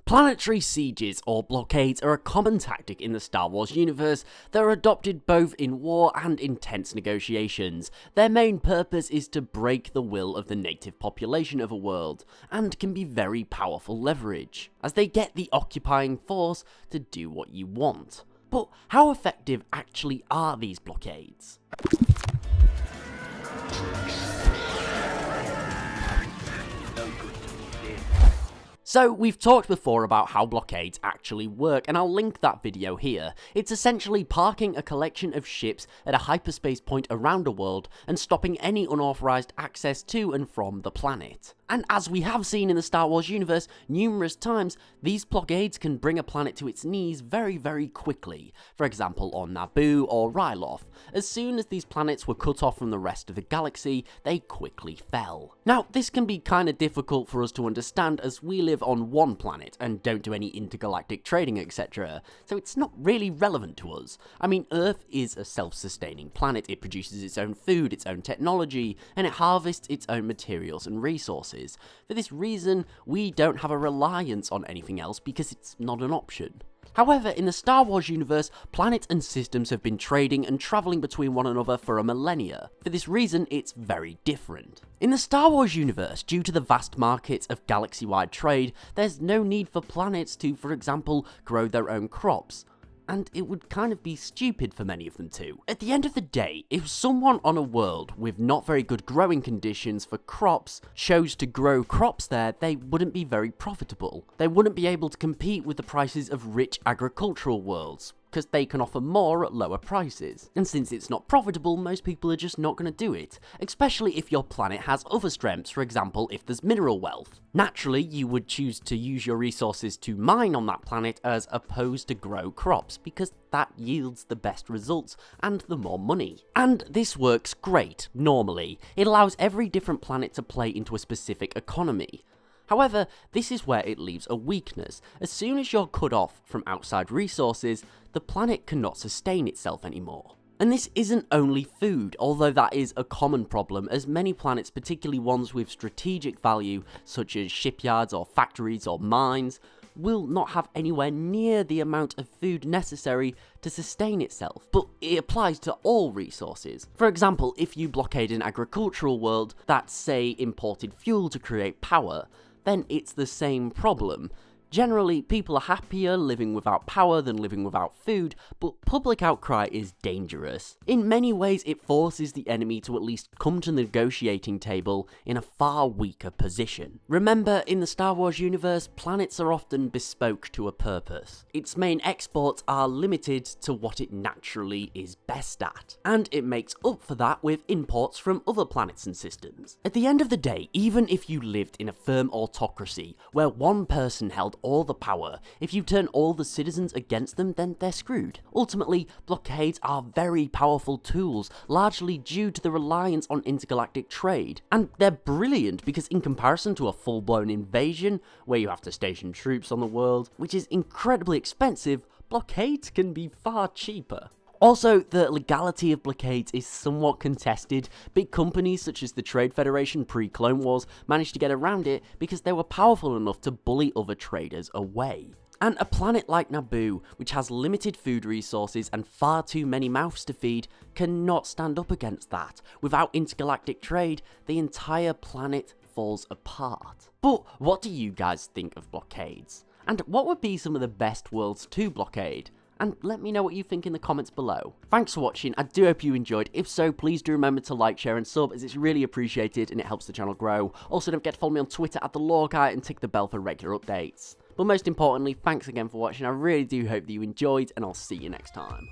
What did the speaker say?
Planetary sieges or blockades are a common tactic in the Star Wars universe that are adopted both in war and intense negotiations. Their main purpose is to break the will of the native population of a world, and can be very powerful leverage, as they get the occupying force to do what you want. But how effective actually are these blockades? So, we've talked before about how blockades actually work, and I'll link that video here. It's essentially parking a collection of ships at a hyperspace point around a world and stopping any unauthorized access to and from the planet. And as we have seen in the Star Wars universe numerous times, these blockades can bring a planet to its knees very, very quickly. For example, on Naboo or Ryloth. As soon as these planets were cut off from the rest of the galaxy, they quickly fell. Now, this can be kinda difficult for us to understand as we live on one planet and don't do any intergalactic trading, etc. So it's not really relevant to us. I mean, Earth is a self-sustaining planet. It produces its own food, its own technology, and it harvests its own materials and resources. For this reason, we don't have a reliance on anything else because it's not an option. However, in the Star Wars universe, planets and systems have been trading and travelling between one another for a millennia. For this reason, it's very different. In the Star Wars universe, due to the vast markets of galaxy-wide trade, there's no need for planets to, for example, grow their own crops. And it would kind of be stupid for many of them to. At the end of the day, if someone on a world with not very good growing conditions for crops chose to grow crops there, they wouldn't be very profitable. They wouldn't be able to compete with the prices of rich agricultural worlds, because they can offer more at lower prices. And since it's not profitable, most people are just not going to do it, especially if your planet has other strengths, for example if there's mineral wealth. Naturally, you would choose to use your resources to mine on that planet as opposed to grow crops, because that yields the best results and the more money. And this works great, normally. It allows every different planet to play into a specific economy. However, this is where it leaves a weakness. As soon as you're cut off from outside resources, the planet cannot sustain itself anymore. And this isn't only food, although that is a common problem, as many planets, particularly ones with strategic value, such as shipyards or factories or mines, will not have anywhere near the amount of food necessary to sustain itself. But it applies to all resources. For example, if you blockade an agricultural world that, say, imported fuel to create power, then it's the same problem. Generally, people are happier living without power than living without food, but public outcry is dangerous. In many ways, it forces the enemy to at least come to the negotiating table in a far weaker position. Remember, in the Star Wars universe, planets are often bespoke to a purpose. Its main exports are limited to what it naturally is best at, and it makes up for that with imports from other planets and systems. At the end of the day, even if you lived in a firm autocracy where one person held all the power, if you turn all the citizens against them, then they're screwed. Ultimately, blockades are very powerful tools, largely due to the reliance on intergalactic trade. And they're brilliant because in comparison to a full-blown invasion, where you have to station troops on the world, which is incredibly expensive, blockades can be far cheaper. Also, the legality of blockades is somewhat contested. Big companies such as the Trade Federation pre-Clone Wars managed to get around it because they were powerful enough to bully other traders away. And a planet like Naboo, which has limited food resources and far too many mouths to feed, cannot stand up against that. Without intergalactic trade, the entire planet falls apart. But what do you guys think of blockades? And what would be some of the best worlds to blockade? And let me know what you think in the comments below. Thanks for watching, I do hope you enjoyed. If so, please do remember to like, share and sub, as it's really appreciated and it helps the channel grow. Also, don't forget to follow me on Twitter at @TheLawGuy and tick the bell for regular updates. But most importantly, thanks again for watching, I really do hope that you enjoyed, and I'll see you next time.